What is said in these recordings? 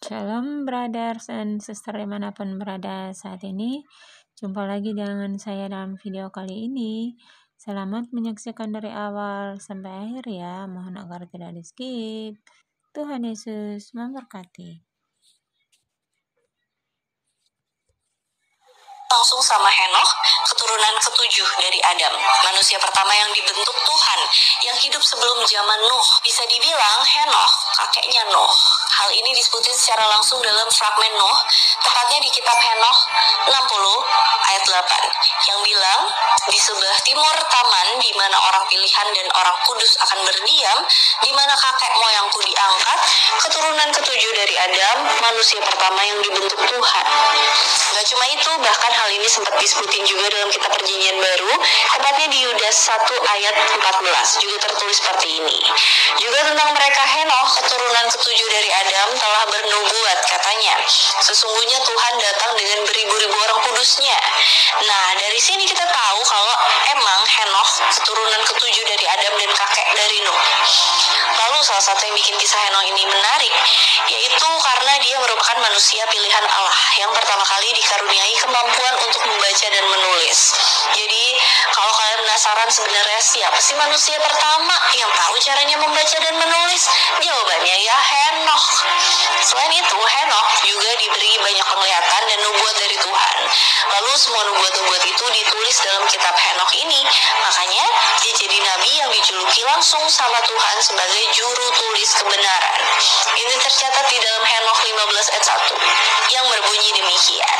Shalom brothers and sister dimanapun berada saat ini. Jumpa lagi dengan saya dalam video kali ini. Selamat menyaksikan dari awal sampai akhir ya. Mohon agar tidak di skip. Tuhan Yesus memberkati. Langsung sama Henokh, keturunan ketujuh dari Adam, manusia pertama yang dibentuk Tuhan, yang hidup sebelum zaman Nuh. Bisa dibilang Henokh kakeknya Nuh. Hal ini disebutin secara langsung dalam fragmen Nuh, tepatnya di kitab Henokh 60 ayat 8, yang bilang, di sebelah timur taman di mana orang pilihan dan orang kudus akan berdiam, di mana kakek moyangku diangkat, keturunan ketujuh dari Adam, manusia pertama yang dibentuk Tuhan. Gak cuma itu, bahkan hal ini sempat disebutin juga dalam kitab Perjanjian Baru, tepatnya di Yudas 1 ayat 14, juga tertulis seperti ini. Juga tentang mereka Henokh, keturunan ketujuh dari Adam, telah bernubuat, katanya, sesungguhnya Tuhan datang dengan beribu-ribu orang kudusnya. Nah, dari sini kita tahu kalau emang Henokh keturunan ketujuh dari Adam dan kakek dari Nuh. Lalu salah satu yang bikin kisah Henokh ini menarik, yaitu karena dia merupakan manusia pilihan Allah yang pertama kali dikaruniai kemampuan untuk membaca dan menulis. Jadi kalau kalian penasaran sebenarnya siapa sih manusia pertama yang tahu caranya membaca dan menulis? Jawabannya ya Henokh. Selain itu, Henokh juga diberi banyak penglihatan dan nubuat dari Tuhan. Lalu semua nubuat-nubuat itu ditulis dalam kitab Henokh ini. Makanya dia jadi nabi yang dijuluki langsung sama Tuhan sebagai juru tulis kebenaran. Ini tercatat di dalam Henokh 15 ayat 1 yang berbunyi demikian.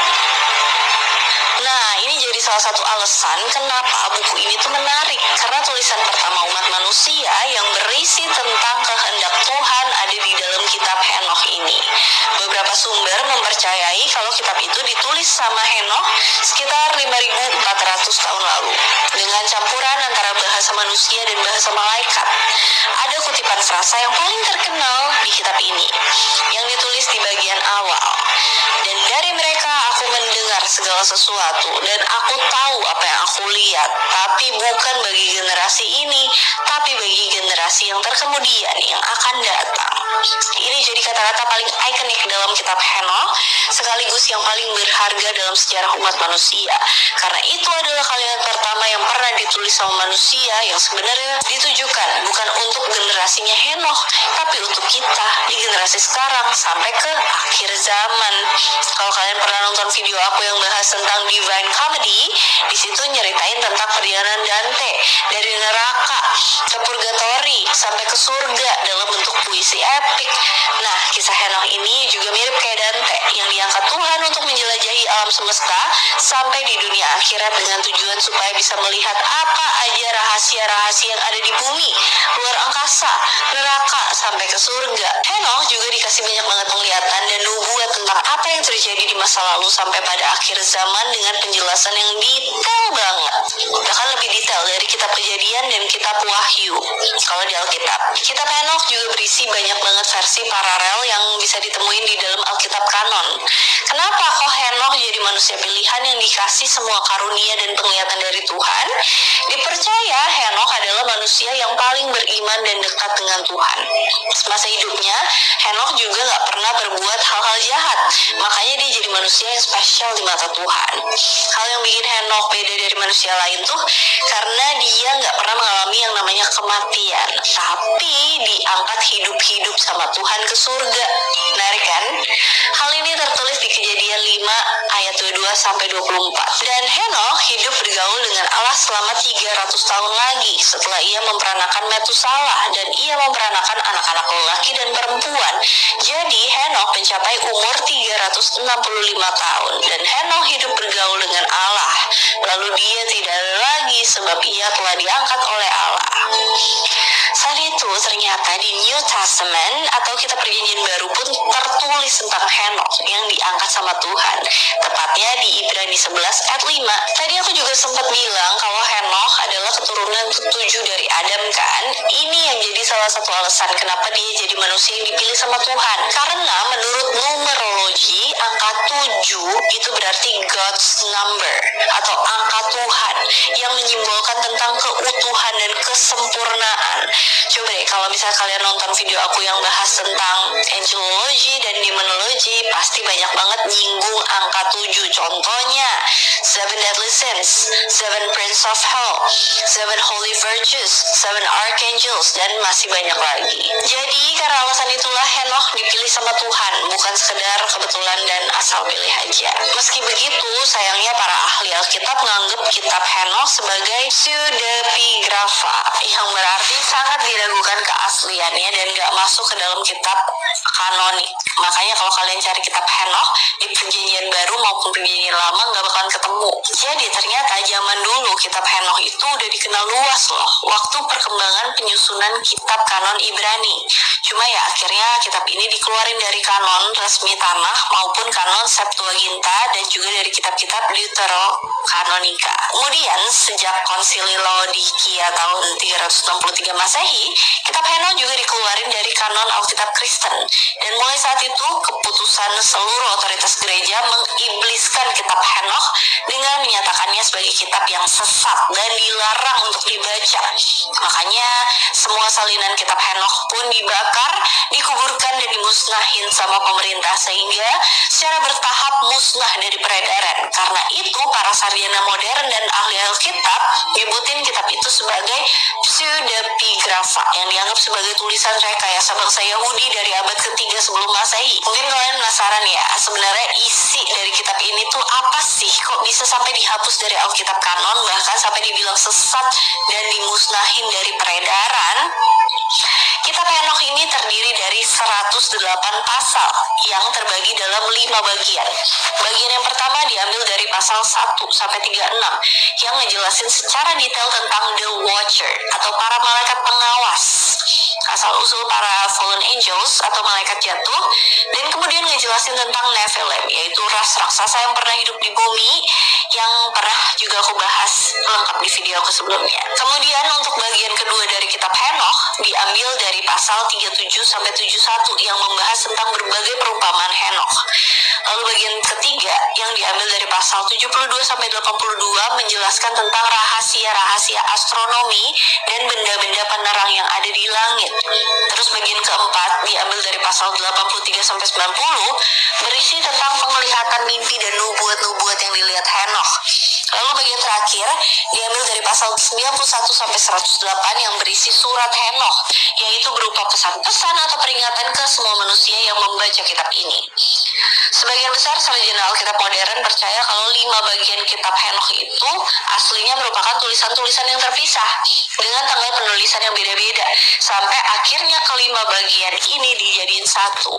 Nah, ini jadi salah satu alasan kenapa buku ini tuh menarik, karena tulisan pertama umat manusia yang berisi tentang kehendak Tuhan ada di dalam kitab Henokh ini. Beberapa sumber mempercayai kalau kitab itu ditulis sama Henokh sekitar 5.400 tahun lalu, dengan campuran antara bahasa manusia dan bahasa malaikat. Ada kutipan frasa yang paling terkenal di kitab ini, yang ditulis di bagian awal. Dan dari mereka aku mendengar segala sesuatu, dan aku tahu apa yang aku lihat, tapi bukan bagi generasi ini, tapi bagi generasi yang terkemudian yang akan datang. Ini jadi kata-kata paling ikonik dalam kitab Henokh, sekaligus yang paling berharga dalam sejarah umat manusia, karena itu adalah kalimat pertama yang pernah ditulis sama manusia yang sebenarnya ditujukan bukan untuk generasinya Henokh, tapi untuk kita di generasi sekarang sampai ke akhir zaman. Kalau kalian pernah nonton video aku yang bahas tentang Divine Comedy, di situ nyeritain tentang perjalanan Dante dari neraka ke purgatori sampai ke surga dalam bentuk puisi epik. Nah, kisah Henokh ini juga mirip kayak Dante yang diangkat Tuhan untuk menjelajahi alam semesta sampai di dunia akhirat dengan tujuan supaya bisa melihat apa aja rahasia-rahasia yang ada di bumi, luar angkasa, neraka, sampai ke surga. Henokh juga dikasih banyak banget penglihatan dan nubuat tentang apa yang terjadi di masa lalu sampai pada akhir zaman dengan penjelasan yang detail banget, bahkan lebih detail dari kitab Kejadian dan kitab Wahyu. Kalau di Alkitab, kitab Henokh juga berisi banyak banget versi paralel yang bisa ditemuin di dalam Alkitab kanon. Kenapa kok Henokh jadi manusia pilihan yang dikasih semua karunia dan penglihatan dari Tuhan? Dipercaya Henokh adalah manusia yang paling beriman dan dekat dengan Tuhan. Semasa hidupnya, Henokh juga gak pernah berbuat hal-hal jahat, makanya dia jadi manusia yang spesial di mata Tuhan. Hal yang bikin Henokh beda dari manusia lain tuh karena dia gak pernah mengalami yang namanya kematian, tapi diangkat hidup-hidup sama Tuhan ke surga. Menarik kan? Hal ini tertulis di Kejadian 5 ayat 22-24. Dan Henokh hidup bergaul dengan Allah selama 300 tahun lagi setelah ia memperanakan Metusalah, dan ia memperanakan anak-anak lelaki dan perempuan. Jadi Henokh mencapai umur 365 tahun, dan Henokh hidup bergaul dengan Allah. Lalu dia tidak ada lagi sebab ia telah diangkat oleh Allah. Saat itu ternyata di New Testament atau kitab Perjanjian Baru pun tertulis tentang Henokh yang diangkat sama Tuhan, tepatnya di Ibrani 11 ayat 5. Tadi aku juga sempat bilang kalau Henokh adalah keturunan ketujuh dari Adam kan. Ini yang jadi salah satu alasan kenapa dia jadi manusia yang dipilih sama Tuhan, karena menurut numerologi angka 7 itu berarti God's number atau angka Tuhan yang menyimbolkan tentang keutuhan dan kesempurnaan. Coba deh kalau misalnya kalian nonton video aku yang bahas tentang angelology dan demonology, pasti banyak banget nyinggung angka 7. Contohnya 7 deadly sins, 7 prince of hell, 7 holy virtues, 7 archangels, dan masih banyak lagi. Jadi karena alasan itulah Henokh dipilih sama Tuhan, bukan sekedar kebetulan dan asal pilih aja. Meski begitu, sayangnya para ahli Alkitab menganggap kitab Henokh sebagai pseudepigrapha, yang berarti sangat diragukan keasliannya dan gak masuk ke dalam kitab kanonik. Makanya kalau kalian cari kitab Henokh di perjanjian baru maupun perjanjian lama gak bakalan ketemu. Jadi ternyata zaman dulu kitab Henokh itu udah dikenal luas loh waktu perkembangan penyusunan kitab kanon Ibrani. Cuma ya akhirnya kitab ini dikeluarin dari kanon resmi Tanakh maupun kanon Septuaginta dan juga dari kitab-kitab Deuterokanonika. Kemudian sejak konsili Laodikia tahun 363 Masehi, kitab Henokh juga dikeluarin dari kanon Alkitab Kristen. Dan mulai saat itu keputusan seluruh otoritas gereja mengibliskan kitab Henokh dengan menyatakannya sebagai kitab yang sesat dan dilarang untuk dibaca. Makanya semua salinan kitab Henokh pun dibakar, dikuburkan dan dimusnahin sama pemerintah sehingga secara bertahap musnah dari peredaran. Karena itu para sarjana modern dan ahli Alkitab nyebutin kitab itu sebagai pseudepigrapha yang dianggap sebagai tulisan rekayasa bangsa Yahudi dari abad ketiga sebelum Masehi. Mungkin kalian penasaran ya, sebenarnya isi dari kitab ini tuh apa sih? Kok bisa sampai dihapus dari Alkitab kanon, bahkan sampai dibilang sesat dan dimusnahin dari peredaran? Kitab Henokh ini terdiri dari 108 pasal yang terbagi dalam 5 bagian. Bagian yang pertama diambil dari pasal 1 sampai 36 yang ngejelasin secara detail tentang The Watcher atau para malaikat pengawas, asal-usul para fallen angels atau malaikat jatuh, dan kemudian ngejelasin tentang Nephilim, yaitu ras raksasa yang pernah hidup di bumi yang pernah juga aku bahas lengkap di video aku sebelumnya. Kemudian untuk bagian kedua dari kitab Henokh diambil dari pasal 37 sampai 71 yang membahas tentang berbagai perumpamaan Henokh. Lalu bagian ketiga yang diambil dari pasal 72 sampai 82 menjelaskan tentang rahasia-rahasia astronomi dan benda-benda penerang yang ada di langit. Terus bagian keempat diambil dari pasal 83 sampai 90 berisi tentang penglihatan mimpi dan nubuat-nubuat yang dilihat Henokh. Lalu bagian terakhir diambil dari pasal 91 sampai 108 yang berisi surat Henokh, yaitu berupa pesan-pesan atau peringatan ke semua manusia yang membaca kitab ini. Sebagian besar sarjana Alkitab modern percaya kalau 5 bagian kitab Henokh itu aslinya merupakan tulisan-tulisan yang terpisah dengan tanggal penulisan yang beda-beda, sampai akhirnya kelima bagian ini dijadiin satu.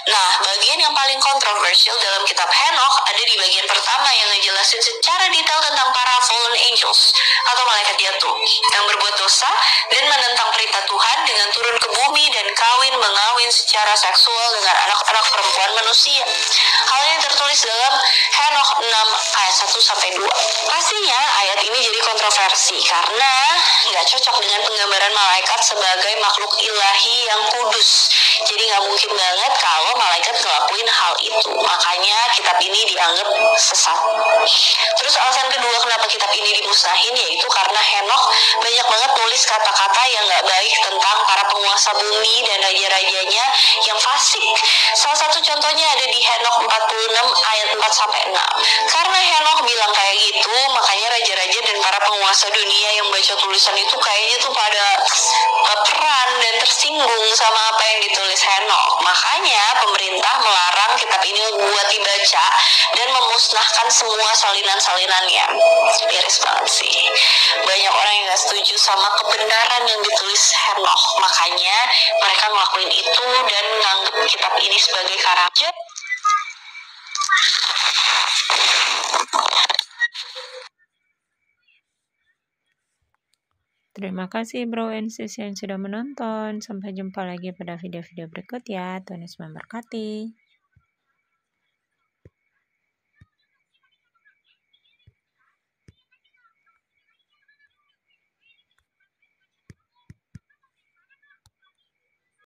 Nah, bagian yang paling kontroversial dalam kitab Henokh ada di bagian pertama yang ngejelasin secara detail tentang para fallen angels atau malaikat jatuh yang berbuat dosa dan menentang perintah Tuhan dengan turun ke bumi dan mengawin secara seksual dengan anak-anak perempuan manusia. Hal yang tertulis dalam Henokh 6 ayat 1 sampai 2. Pastinya ayat ini jadi kontroversi karena nggak cocok dengan penggambaran malaikat sebagai makhluk ilahi yang kudus. Jadi nggak mungkin banget kalau malaikat ngelakuin hal itu. Makanya kitab ini dianggap sesat. Terus alasan kedua kenapa kitab ini dimusnahin yaitu karena Henokh banyak banget nulis kata-kata yang nggak baik tentang para penguasa bumi dan raja-rajanya yang fasik. Salah satu contohnya ada di Henokh 46 ayat 4 sampai 6. Karena Henokh bilang kayak gitu, makanya raja-raja dan para penguasa dunia yang baca tulisan itu kayaknya tuh pada baperan dan tersinggung sama apa yang ditulis Henokh. Makanya pemerintah melarang kitab ini buat dibaca dan memusnahkan semua salinan-salinannya. Miris banget sih. Banyak orang yang gak setuju sama kebenaran yang ditulis Henokh. Makanya mereka ngelakuin itu dan nganggep kitab ini sebagai karakter. Terima kasih bro and sis yang sudah menonton. Sampai jumpa lagi pada video-video berikut ya. Tuhan Yesus memberkati.